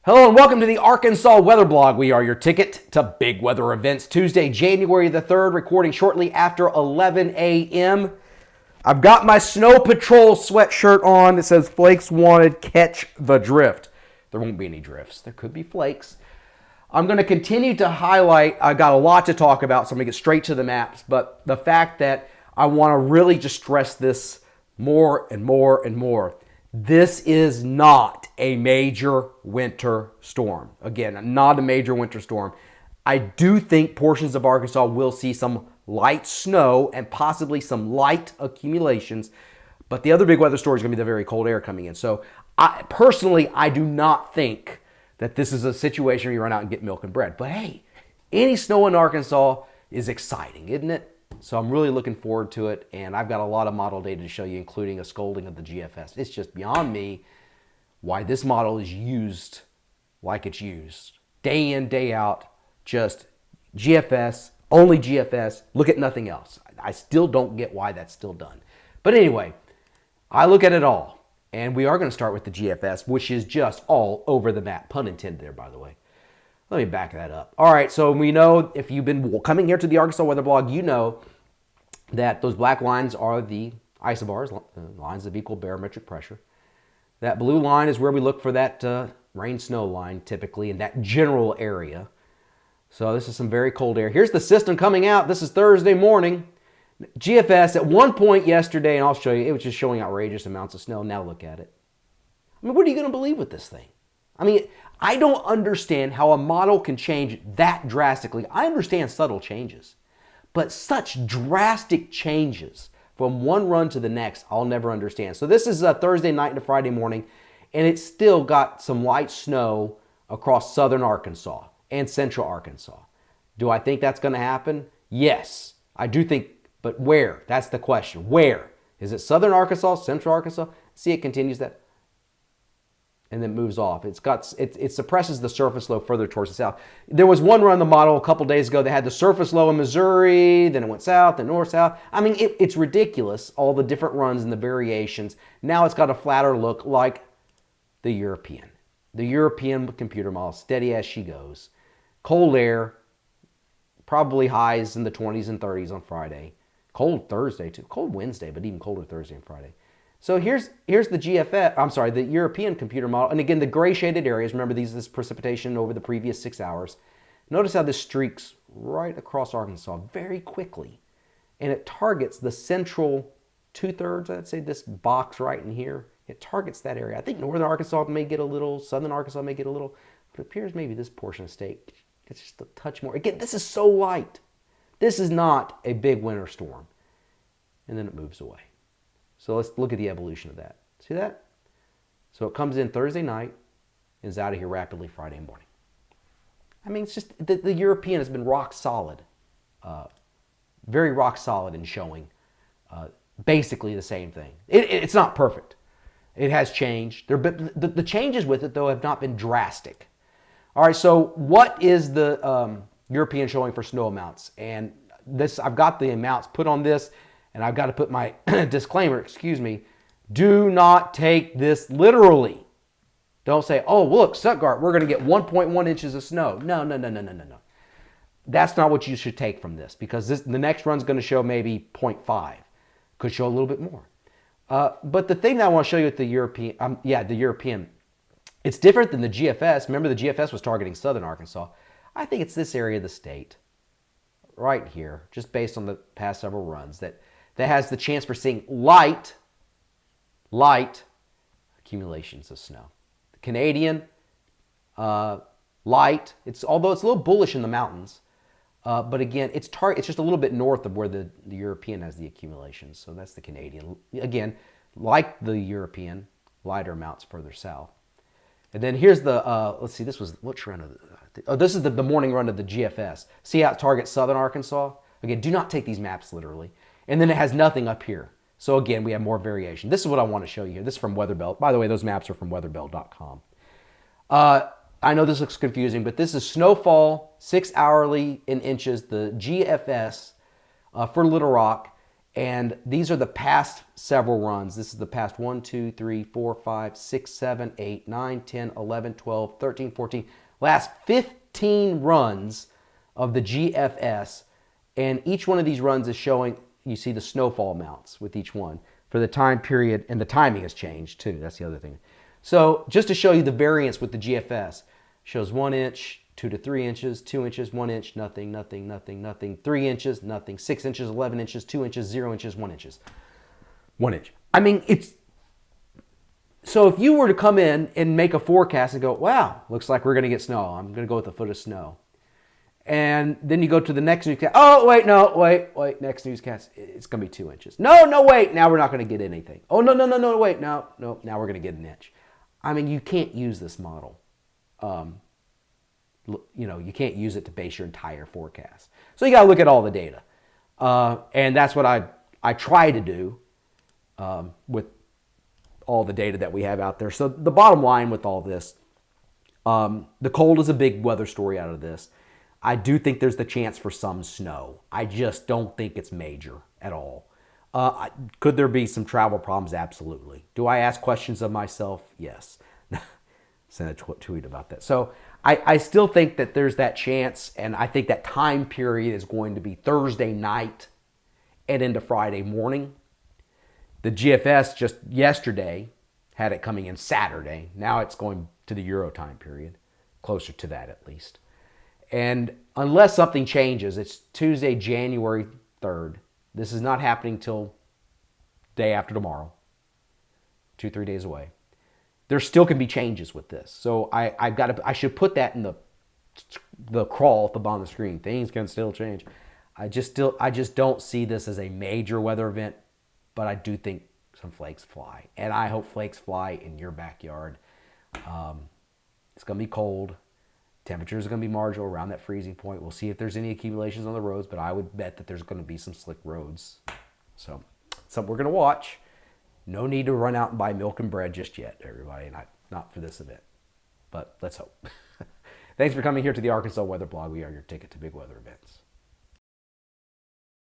Hello and welcome to the Arkansas Weather Blog. We are your ticket to big weather events. Tuesday, January the 3rd, recording shortly after 11 a.m. I've got my Snow Patrol sweatshirt on. It says flakes wanted, catch the drift. There won't be any drifts. There could be flakes. I'm going to continue to highlight, I've got a lot to talk about, so I'm going to get straight to the maps, but the fact that I want to really just stress this more and more and more. This is not a major winter storm. Again, not a major winter storm. I do think portions of Arkansas will see some light snow and possibly some light accumulations, but the other big weather story is going to be the very cold air coming in. So personally, I do not think that this is a situation where you run out and get milk and bread. But hey, any snow in Arkansas is exciting, isn't it? So I'm really looking forward to it, and I've got a lot of model data to show you, including a scolding of the GFS. It's just beyond me why this model is used like it's used. Day in, day out, just GFS, only GFS, look at nothing else. I still don't get why that's still done. But anyway, I look at it all, and we are going to start with the GFS, which is just all over the map. Pun intended there, by the way. Let me back that up. All right, so we know if you've been coming here to the Arkansas Weather Blog, you know that those black lines are the isobars, lines of equal barometric pressure. That blue line is where we look for that rain-snow line, typically, in that general area. So this is some very cold air. Here's the system coming out. This is Thursday morning. GFS at one point yesterday, and I'll show you, it was just showing outrageous amounts of snow. Now look at it. I mean, what are you going to believe with this thing? I mean, I don't understand how a model can change that drastically. I understand subtle changes, but such drastic changes from one run to the next, I'll never understand. So this is a Thursday night into Friday morning, and it's still got some light snow across southern Arkansas and central Arkansas. Do I think that's going to happen? Yes, I do think, but where? That's the question. Where? Is it southern Arkansas, central Arkansas? See, it continues that, and then moves off. It suppresses the surface low further towards the south. There was one run the model a couple days ago that had the surface low in Missouri, then it went south, then north-south. I mean, it's ridiculous, all the different runs and the variations. Now it's got a flatter look like the European. The European computer model, steady as she goes. Cold air, probably highs in the 20s and 30s on Friday. Cold Thursday too. Cold Wednesday, but even colder Thursday and Friday. So here's the GFS, I'm sorry, the European computer model. And again, the gray shaded areas, remember this precipitation over the previous 6 hours. Notice how this streaks right across Arkansas very quickly. And it targets the central 2/3, I'd say this box right in here. It targets that area. I think northern Arkansas may get a little, southern Arkansas may get a little, but it appears maybe this portion of the state gets just a touch more. Again, this is so light. This is not a big winter storm. And then it moves away. So let's look at the evolution of that. See that? So it comes in Thursday night and is out of here rapidly Friday morning. I mean, it's just the European has been rock solid, very rock solid in showing basically the same thing. It's not perfect. It has changed. The changes with it, though, have not been drastic. All right, so what is the European showing for snow amounts? And this, I've got the amounts put on this. And I've got to put my disclaimer, do not take this literally. Don't say, oh, look, Stuttgart, we're going to get 1.1 inches of snow. No. That's not what you should take from this, because the next run's going to show maybe 0.5. Could show a little bit more. But the thing that I want to show you with the European, it's different than the GFS. Remember, the GFS was targeting southern Arkansas. I think it's this area of the state, right here, just based on the past several runs, that has the chance for seeing light accumulations of snow. The Canadian, light. Although it's a little bullish in the mountains, but again, it's just a little bit north of where the European has the accumulations. So that's the Canadian. Again, like the European, lighter amounts further south. And then here's the, let's see, this was, which run of this is the morning run of the GFS. See how it targets southern Arkansas? Again, do not take these maps literally. And then it has nothing up here. So again, we have more variation. This is what I want to show you here. This is from Weatherbelt. By the way, those maps are from weatherbelt.com. I know this looks confusing, but this is snowfall, 6 hourly in inches, the GFS for Little Rock. And these are the past several runs. This is the past 1, 2, 3, 4, 5, 6, 7, 8, 9, 10, 11, 12, 13, 14, last 15 runs of the GFS. And each one of these runs is showing, you see the snowfall amounts with each one for the time period, and the timing has changed too. That's the other thing. So just to show you the variance with the GFS, shows 1 inch, 2 to 3 inches, 2 inches, 1 inch, nothing, nothing, nothing, nothing, 3 inches, nothing, 6 inches, 11 inches, 2 inches, 0 inches, 1 inches. 1 inch. I mean, it's, so if you were to come in and make a forecast and go, wow, looks like we're going to get snow. I'm going to go with a foot of snow. And then you go to the next newscast. Oh, wait, no, wait, next newscast, it's going to be 2 inches. No, wait, now we're not going to get anything. Oh, no, wait, no, now we're going to get an inch. I mean, you can't use this model. You can't use it to base your entire forecast. So you got to look at all the data. And that's what I try to do with all the data that we have out there. So the bottom line with all this, the cold is a big weather story out of this. I do think there's the chance for some snow. I just don't think it's major at all. Could there be some travel problems? Absolutely. Do I ask questions of myself? Yes. Sent a tweet about that. So I still think that there's that chance, and I think that time period is going to be Thursday night and into Friday morning. The GFS just yesterday had it coming in Saturday. Now it's going to the Euro time period, closer to that at least. And unless something changes, it's Tuesday, January 3rd. This is not happening till day after tomorrow, 2-3 days away. There still can be changes with this. So I should put that in the crawl at the bottom of the screen. Things can still change. I just don't see this as a major weather event, but I do think some flakes fly. And I hope flakes fly in your backyard. It's going to be cold. Temperatures are going to be marginal around that freezing point. We'll see if there's any accumulations on the roads, but I would bet that there's going to be some slick roads. So something we're going to watch. No need to run out and buy milk and bread just yet, everybody. Not for this event, but let's hope. Thanks for coming here to the Arkansas Weather Blog. We are your ticket to big weather events.